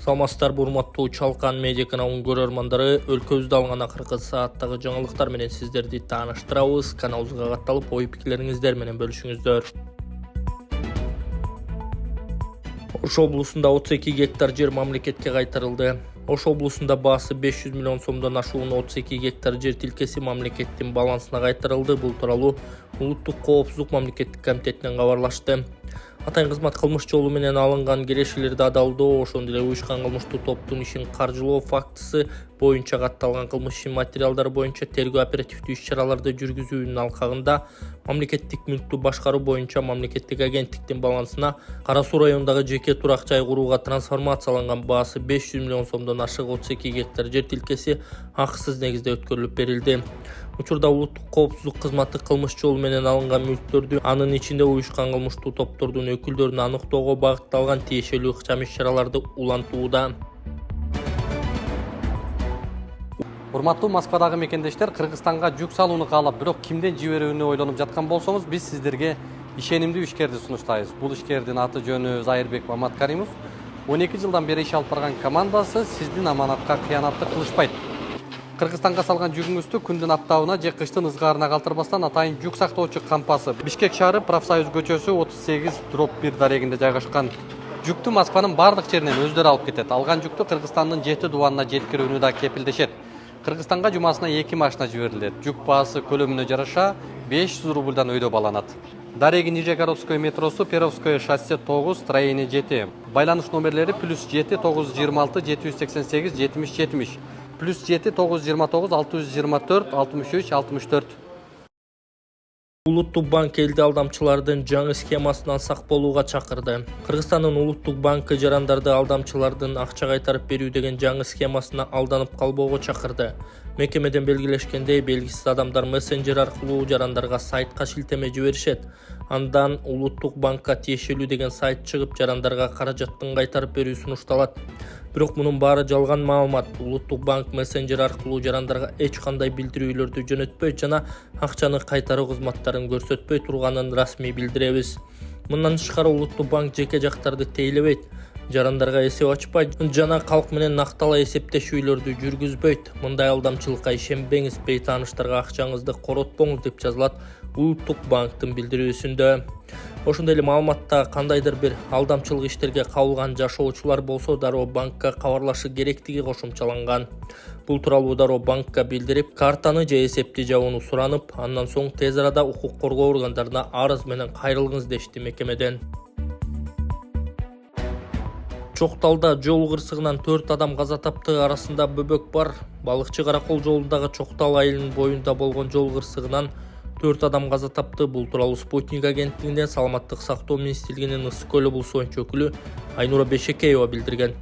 Саламатсыздарбы урматтуу Чалкан медиа каналынын көрөрмандары, өлкөбүздө алган акыркы сааттагы жаңылыктар менен сиздерди тааныштырабыз. Каналыбызга катталып, ой пикирлериңиздер менен бөлүшүңүздөр. Ош облусунда 32 гектар жер мамлекетке кайтарылды. Ош облусунда баасы 500 миллион сомдон ашуун 32 гектар жер тилкеси мамлекеттин балансына кайтарылды. Бул тууралуу Улуттук коопсуздук мамлекеттик комитетинен кабарлашты. Атайын кызмат кылмыш жолу менен алынган кирешелерди адалдоо, ошондой эле уюшкан кылмыштуу топтун ишин каржылоо фактысы боюнча катталган кылмыш ишин материалдары боюнча тергөө оперативдүү иш-чараларды жүргүзүүнүн алкагында мамлекеттик мүлктү башкаруу боюнча мамлекеттик агенттиктин балансына Кара Суу районундагы жеке турак жай курууга трансформацияланган баасы 500 миллион сомдон ашык 32 гектар жер тилкеси акысыз негизде өткөрүлүп берилди. Учурда улуттук коопсуздук кызматы кылмыш жолу менен алынган мүлктөрдү, анын ичинде уюшкан кылмыштуу топтордун өкүлдөрүн аныктоого багытталган тиешелүү ыкчам иш-чараларды улантууда. Урматтуу Москвадагы мекендештер, Кыргызстанга жүк салууну каалап, бирок кимден жиберүүнү ойлонуп жаткан болсоңуз, биз сиздерге ишенимдүү ишкерди сунуштайбыз. Бул ишкердин аты жөнү Зайырбек Маматкаримов. 12 жылдан бери иш алып барган командасы сиздин аманатка кыянатты кылышпайт. Кыргызстанга салган жүгүңүздү күндүн аптабына же кыштын ызгаарына калтырбастан атайын жүк сактоочу кампасы Бишкек шаары Профсоюз көчөсү 38/1 дарегинде жайгашкан. Жүктү Москванын бардык жеринен өздөрү алып кетет. Алган жүктү Кыргызстандын 7 дубанына жеткирүүнү да кепилдешет. Кыргызстанга жумасына 2 машина жиберилет. Жүк баасы көлөмүнө жараша 500 рубльдан өйдө баланат. Дареги Нижегородское метросу, Перовское шоссе 9, строение 7. Байланыш номерлери +7 926 788 70 70. +7 929 624 63 64. Улуттук банк элди алдамчылардын жаңы схемасынан сак болууга чакырды. Кыргызстандын Улуттук банкы жарандарды алдамчылардын акча кайтарып берүү деген жаңы схемасына алданып калбоого чакырды. Мекемеден белгилешкендей, белгисиз адамдар мессенджер аркылуу жарандарга сайтка шилтеме жиберишет. Андан Улуттук банкка тиешелүү деген сайт чыгып, жарандарга каражаттын кайтарып берүү сунушталат. Бирок мунун баары жалган маалымат. Улуттук банк мессенджер аркылуу жарандарга эч кандай билдирүүлөрдү жөнөтпөйт жана акчаны кайтаруу кызматтарын көрсөтпөй турганын расмий билдиребиз. Мындан тышкары Улуттук банк жеке жактарды тейлебейт, жарандарга эсеп ачпайт жана калк менен нактала эсептешүүлөрдү жүргүзбөйт. Мындай алдамчылыкка ишенбеңиз, бейтааныштарга акчаңызды коротпоңуз деп жазылат Улуттук банктын билдирүүсүндө. Ошондой эле маалыматта кандайдыр бир алдамчылык иштерге кабылган жашоочулар болсо дароо банкка кабарлашы керектиги кошумчаланган. Бул тууралуу дароо банкка билдирип, картаны же эсепти жабууну суранып, андан соң тез арада укук коргоо органдарына арыз менен кайрылыңыз дешти мекемеден. Чокталда жол кырсыгынан 4 адам каза тапты, арасында бөбөк бар. Балыкчы Каракол жолундагы Чоктал айылынын боюнда болгон жол кырсыгынан 4 адам каза тапты. Бул тууралуу Спутник агенттигинин Саламаттык сактоо министрлигинин Ысык көл облусу боюнча өкүлү Айнура Бешекеева билдирген.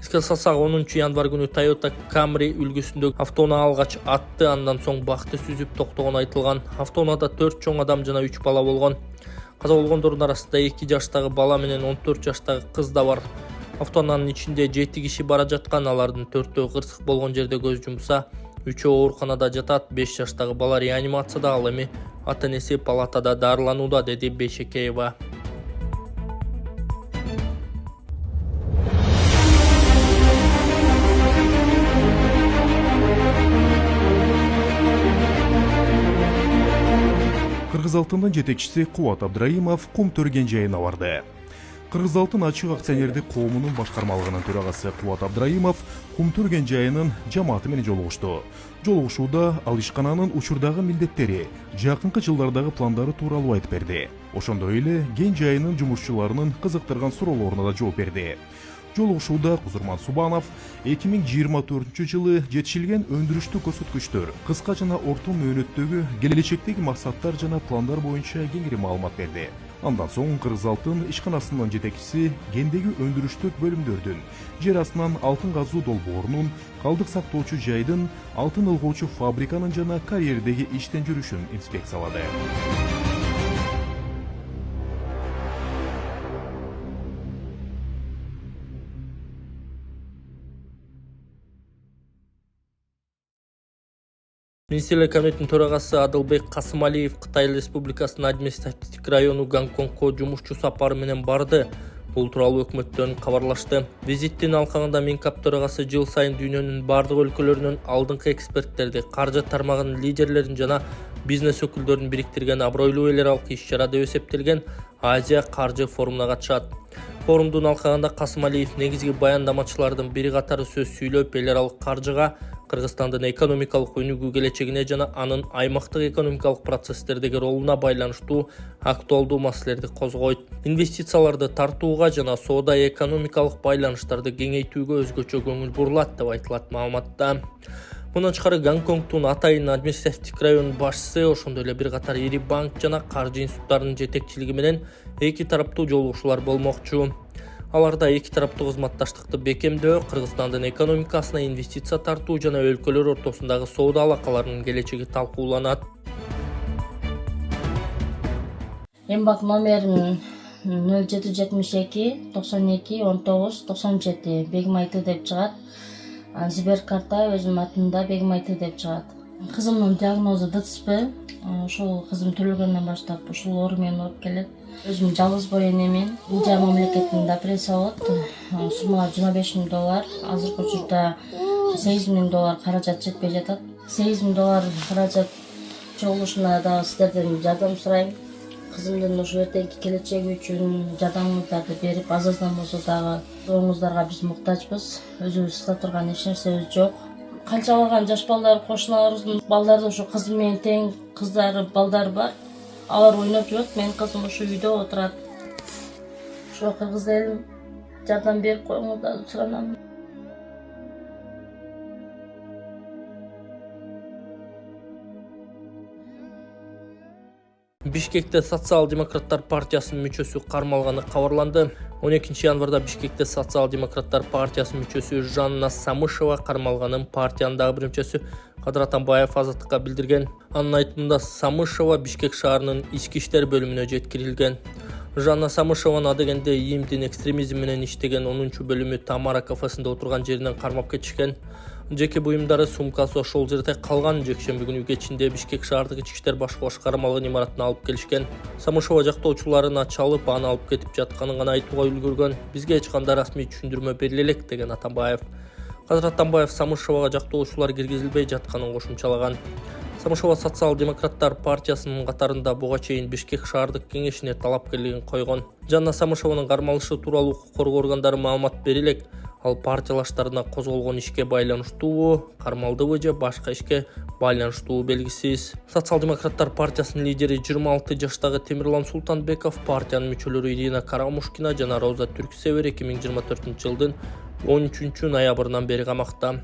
Эске салсак, 10 январь күнү Toyota Camry үлгүсүндөгү автоунаа алгач атты, андан соң бакты сүзүп токтогону айтылган. Автоунаада 4 чоң адам жана 3 бала болгон. Каза болгондордун арасында 2 жаштагы бала менен 14 жаштагы кыз да бар. Автоунаанын ичинде 7 киши бара жаткан, алардын 4-төө кырсык болгон жерде көз жумса, 3-өө ооруканада жатат. 5 жаштагы бала реанимацияда, ал эми ата-энеси палатада дарыланууда, деди Бешекеева. Кыргызалтындын жетекчиси Кубат Абдраимов Кум Төрген жайына барды. Кыргызалтын ачык акционердик коомунун башкармалыгынын төрагасы Кубат Абдраимов Кум Төрген жайынын жамааты менен жолугушту. Жолугушууда ал ишкананын учурдагы милдеттери, жакынкы жылдардагы пландары тууралуу айтып берди. Ошондой эле ген жайынын жумушчуларынын кызыктырган суроолоруна да жооп берди. Жолугушууда Кузурман Субанов 2024-жылы жетишилген өндүрүштүү көрсөткүчтөр, кыска жана орто мөөнөттөгү келечектеги максаттар жана пландар боюнча кеңири маалымат берди. Андан соң Кыргызалтын ишканасынын жетекчиси гендеги өндүрүштүк бөлүмдөрдүн, жер астынан алтын казуу долбоорунун, калдык сактоочу жайдын, алтын ылгоочу фабриканын жана карьердеги иштен жүрүшүн инспекциялады. Министрлер комитетинин төрагасы Адылбек Касымалиев Кытай Республикасынын административдик району Гонконгко жумушчу сапары менен барды. Бул тууралуу өкмөттөн кабарлашты. Визиттин алкагында Минкап төрагасы жыл сайын дүйнөнүн бардык өлкөлөрүнүн алдыңкы эксперттерди, каржы тармагынын лидерлерин жана бизнес өкүлдөрүн бириктирген абройлуу эл аралык иш-чара деп эсептелген Азия каржы форумуна катышат. Форумдун алкагында Касым Алиев негизги баяндамачылардын бири катары сөз сүйлөп, эл аралык каржыга, Кыргызстандын экономикалык өнүгүү келечегине жана анын аймактык экономикалык процесстердеги ролуна байланыштуу актуалдуу маселелерди козгойт. Инвестицияларды тартууга жана соода экономикалык байланыштарды кеңейтүүгө өзгөчө көңүл бурулат деп айтылат маалыматта. Мындан тышкары Гонконгдун Атайын административдик районунун башчысы, ошондой эле бир катар ири банк жана каржы институттарынын жетекчилиги менен эки тараптуу жолугушуулар болмокчу. Аларда эки тараптуу кызматташтыкты бекемдөө, Кыргызстандын экономикасына инвестиция тартуу жана өлкөлөр ортосундагы соода алакаларынын келечеги талкууланат. Эмбак номерин 0772 92 19 97 Бегмайты деп чыгат. Сберкарта өзүмдүн атымда Бегмайты деп чыгат. Кызымдын диагнозу ДЦП. Ошол кызым төлөгөндөн баштап ушул оору менен ооруп келет. Өзүм жалгыз бой энемин. Индия мамлекетинин депрессия болот. Сумма $25,000. Азыркы учурда $8,000 каражат жетпей жатат. $8,000 каражат чогулушуна да сиздерден жардам сурайм. Кызымдын ушу эртеңки келечеги үчүн жардамыңыздарды берип, аз-аздан болсо дагы оңуңуздарга биз муктажбыз. Өзүбүз ista турган эч нерсебиз жок. Канча барган жаш балдар, кошуналарыбыздын балдары ушу кызым менен тең кыздары, балдар бар. Алар ойноп жүрөт, менин кызым ушу үйдө отурат. Ошо кыргыз элим жардам берип коюңуздарды суранам. Бишкекте Социал-демократтар партиясынын мүчөсү кармалганы кабарланды. 12 январда Бишкекте Социал-демократтар партиясынын мүчөсү Жанна Самышева кармалганын партиянын дагы бир мүчөсү Кадыр Атамбаев Азаттыкка билдирген. Анын айтымында Самышева Бишкек шаарынын ички иштер бөлүмүнө жеткирилген. Жанна Самышеваны адегенде ийим дин экстремизм менен иштеген 10-бөлүмү Тамара кафесинде отурган жеринен кармап кетишкен. Жеке буюмдары, сумкасы ошол жерде калган. Жекшемби күнү кечинде Бишкек шаардык ички иштер башкармасы кармалган имаратына алып келишкен. Самышева жактоочуларына чалып, аны алып кетип жатканын гана айтууга үлгүргөн. Бизге эч кандай расмий түшүндүрмө бериле элек деген Атамбаев. Кадыр Атамбаев Самышевага жактоочулар киргизилбей жатканын кошумчалаган. Самышева Социал-демократтар партиясынын катарында буга чейин Бишкек шаардык кеңешине талапкерлигин койгон. Жанна Самышеванын кармалышы тууралуу укук коргоо органдары маалымат бере элек. Ал партиялаштарына козголгон ишке байланыштуу, кармалдыбы же башка ишке байланыштуу белгисиз. Социал-демократтар партиясынын лидери 26 жаштагы Темирлан Султанбеков, партиянын мүчөлөрү Ирина Карамушкина жана Роза Түрксевер 2024-жылдын 13 ноябрынан бери камакта.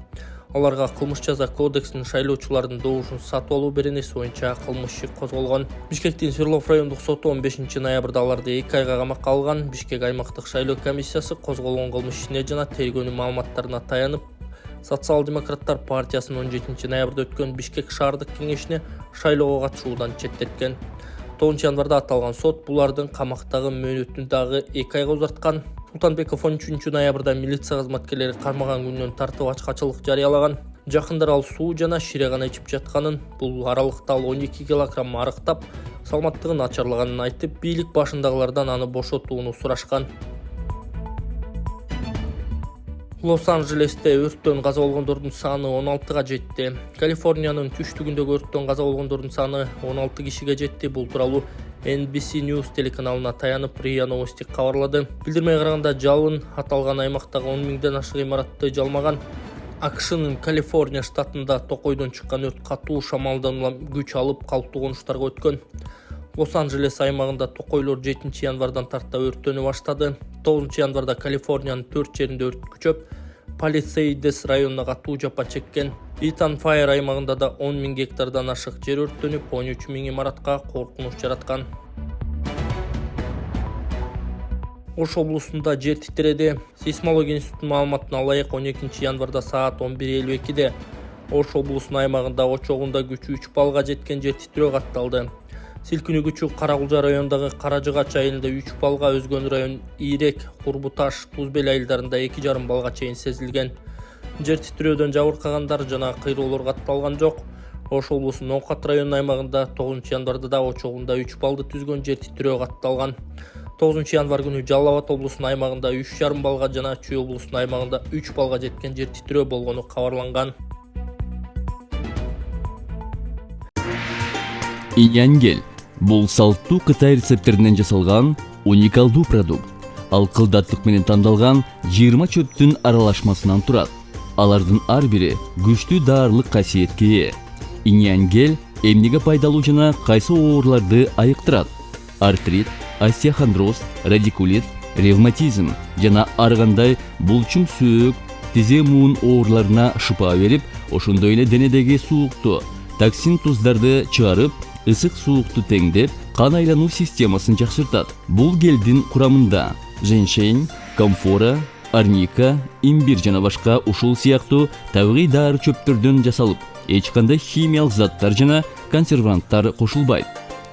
Аларга кылмыш жаза кодексинин шайлоочулардын добушун сатып алуу беренеси боюнча кылмыш иши козголгон. Бишкектин Свердлов райондук соту 15 ноябрда аларды 2 айга камакка алган. Бишкек аймактык шайлоо комиссиясы козголгон кылмыш ишине жана тергөөнүн маалыматтарына таянып, Социал-демократтар партиясынын 17 ноябрда өткөн Бишкек шаардык кеңешине шайлоого катышуудан четтеткен. 9 январда аталган сот булардын камактагы мөөнөтүн дагы 2 айга узарткан. Султанбеков 13 ноябрда милиция кызматкерлери кармаган күнүнөн тартып ачкачылык жарыялаган. Жакындар ал суу жана шире гана ичип жатканын, бул аралыкта ал 12 килограмм арыктап, саламаттыгын начарлаганын айтып, бийлик башындагылардан аны бошотууну сурашкан. Лос-Анджелесте өрттөн каза болгондордун саны 16га жетти. Калифорниянын түштүгүндөгү өрттөн каза болгондордун саны 16 кишиге жетти. Бул тууралуу NBC News телеканалына таянып РИА Новости кабарлады. Билдирмеге караганда жалын аталган аймактагы 10 миңден ашык имаратты жалмаган. АКШнын Калифорния штатында токойдон чыккан өрт катуу шамалдан улам күч алып калыптуу конуштарга өткөн. Лос-Анджелес аймагында токойлор 7 январдан тарта өрттөнө баштады. 9 январда Калифорниянын 4 жеринде өрт күчөп, Palisades районуна катуу жапа чеккен. Итан Файр аймагында да 10 000 гектардан ашык жер өрттөнүп, 13 000 имаратка коркунуч жараткан. Ош облусунда жер титиреди. Сейсмология институтунун маалыматына ылайык 12 январда саат 11:52-де Ош облусунун аймагында очогунда күчү 3 баллга жеткен жер титирөө катталды. Силкинүү күчү Карагулжа районундагы Каражыгач айылында 3 баллга, өзгөн район Ирек, Курбуташ, Тузбел айылдарында 2,5 баллга чейин сезилген. Жер титирөөдөн жабыркагандар жана кыйроолор катталган жок. Ош облусунун Оңкат районунун аймагында 9 январда да очогунда 3 баллды түзгөн жер титирөө катталган. 9 январ күнү Жалал Абад облусунун аймагында 3,5 балга жана Чүй облусунун аймагында 3 балга жеткен жер титирөө болгону кабарланган. Иньянгел бул салттуу Кытай рецепттеринен жасалган уникалдуу продукт. Ал кылдаттык менен тандалган 20 чөптүн аралашмасынан турат. Алардын ар бири күчтүү даарылык касиетке ээ. Иньянгел эмнеге пайдалуу жана кайсы ооруларды айыктырат? Артрит, остеохондроз, радикулит, ревматизм жана ар кандай булчум сөөк, тизе муун ооруларына шыпа берип, ошондой эле денедеги суукту, токсин туздарды чыгарып, ысык суукту теңдеп, кан айлануу системасын жакшыртат. Бул гелдин курамында женьшень, камфора, арника, имбир жана башка ушул сыяктуу табигый дары чөптөрдөн жасалып, эч кандай химиялык заттар жана консерванттар кошулбайт.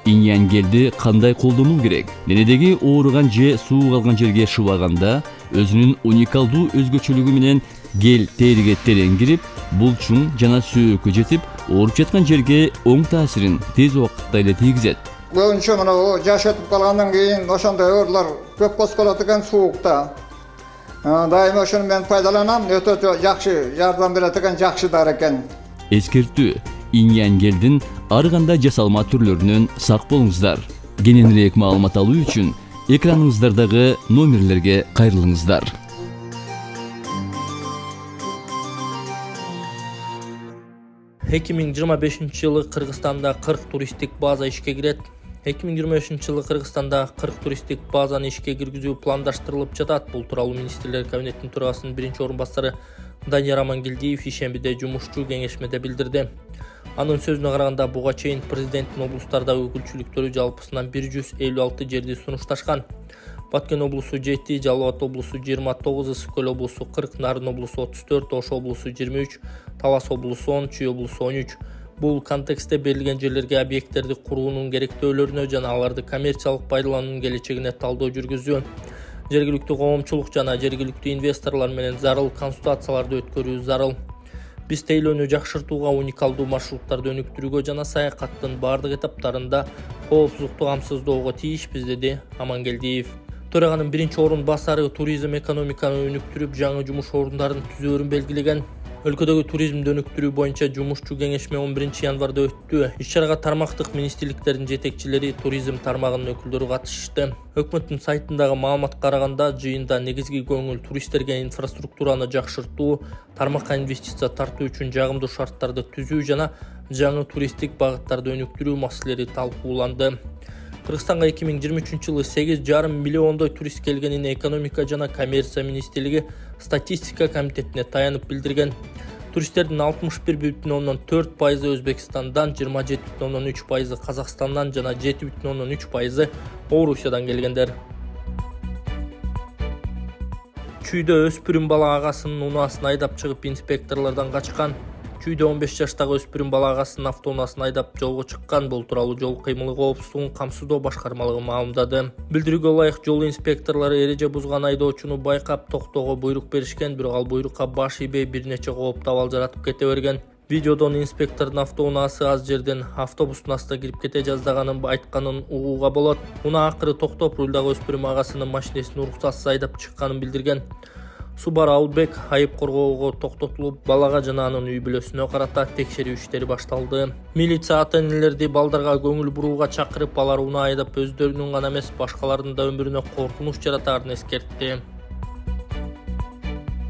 Иньянгелди кандай колдонуу керек? Денедеги ооруган же суу калган жерге шыбаганда өзүнүн уникалдуу өзгөчөлүгү менен гел териге терең кирип, булчуң жана сөөккө жетип, ооруп жаткан жерге оң таасирин тез убакытта эле тийгизет. Көбүнчө мына жашатып калгандан кийин ошондой оорулар көп козголот экен суукта. Дайыма ошону мен пайдаланам, өтө жакшы жардам берет экен, жакшы дары экен. Эскертүү: иньянгелдин ар кандай жасалма түрлөрүнөн сак болуңуздар. Кененирээк маалымат алуу үчүн экраныңыздардагы номерлерге кайрылыңыздар. 2025 жылы Кыргызстанда 40 туристтик база ишке кирет. 2025 жылы Кыргызстанда 40 туристтик базаны ишке киргизүү пландаштырылып жатат. Бул тууралуу министрлер кабинетинин төрагасынын биринчи орун басары Данияр Амангелдиев ишембиде жумушчу кеңешмеде билдирди. Анын сөзүнө караганда, буга чейин президенттин облустардагы өкүлчүлүктөрү жалпысынан 156 жерди сунушташкан. Баткен облусу 7, Жалал Абад облусу 29, Ысык Көл облусу 40, Нарын облусу 34, Ош облусу 23, Талас облусу 10, Чүй облусу 13. Бул контекстте берилген жерлерге объекттерди куруунун керектөөлөрүнө жана аларды коммерциялык пайдалануунун келечегине талдоо жүргүзүү, жергиликтүү коомчулук жана жергиликтүү инвесторлор менен зарыл консультацияларды өткөрүү зарыл. Биз тейлөөнү жакшыртууга, уникалдуу маршруттарды өнүктүрүүгө жана саякаттын бардык этаптарында коопсуздукту камсыздоого тийишпиз, деди Амангелдиев. Төраганын биринчи орун басары туризм экономиканы өнүктүрүп, жаңы жумуш орундарын түзөөрүн белгилеген. Өлкөдөгү туризмди өнүктүрүү боюнча жумушчу кеңешме 11 январда өттү. Иш-чарага тармактык министрликтердин жетекчилери, туризм тармагынын өкүлдөрү катышты. Өкмөттүн сайтындагы маалыматка караганда, жыйында негизги көңүл туристтерге инфраструктураны жакшыртуу, тармакка инвестиция тартуу үчүн жагымдуу шарттарды түзүү жана жаңы туристтик багыттарды өнүктүрүү маселелери талкууланды. Кыргызстанга 2023 жылы 8,5 миллиондой турист келгенин экономика жана коммерция министрлиги статистика комитетине таянып билдирген. Туристтердин 61,4% Өзбекстандан, 27,3% Казакстандан жана 7,3% Орусиядан келгендер. Чүйдө өспүрүм бала агасынын унаасын айдап чыгып инспекторлордон качкан. Чүйдө 15 жаштагы өспүрүм бала агасынын автоунаасын айдап жолго чыккан. Бул тууралуу жол кыймылы коопсуздугун камсыздоо башкармалыгы маалымдады. Билдирүүгө ылайык, жол инспекторлору эреже бузган айдоочуну байкап токтоого буйрук беришкен, бирок ал буйрукка баш ийбей бир нече кооптуу абал жаратып кете берген. Видеодон инспектордун автоунаасы аз жерден автобустун астына кирип кете жаздаганын айтканын угууга болот. Унаа акыры токтоп, рулдагы өспүрүм агасынын машинесин уруксатсыз айдап чыкканын билдирген. Субар Аулбек айып коргоого токтотулуп, балага жана анын үй бүлөсүнө карата текшерүү иштери башталды. Милиция ата-энелерди балдарга көңүл бурууга чакырып, алар унаа айдап өздөрүнүн гана эмес, башкалардын да өмүрүнө коркунуч жаратаарын эскертти.